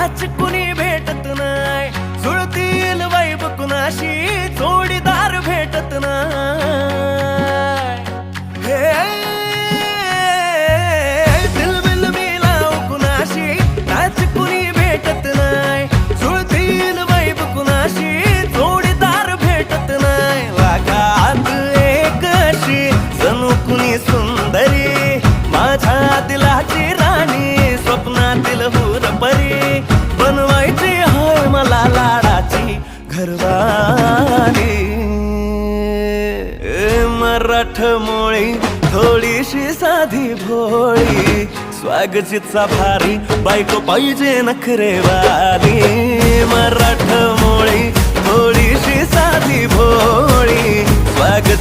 Match कुणी भेटत नाही, जुळतील वाईब कुणाशी जोडीदार भेटत नाही. हे दिलबिल मी लाव कुणाशी मॅच कुणी भेटत नाही, जुळतील वाईब कुणाशी जोडीदार भेटत नाही. वागात एक अशी जणू कुणी सुंदरी, माझ्या दिलाची राणी, स्वप्नातील हुरपरी, बनवायची होय मला लाडाची घरवाली. मराठमोळी थोडीशी साधी भोळी, स्वागतीचा भारी बायको पाहिजे नखरेवाली. मराठमोळी थोडीशी साधी भोळी, स्वागत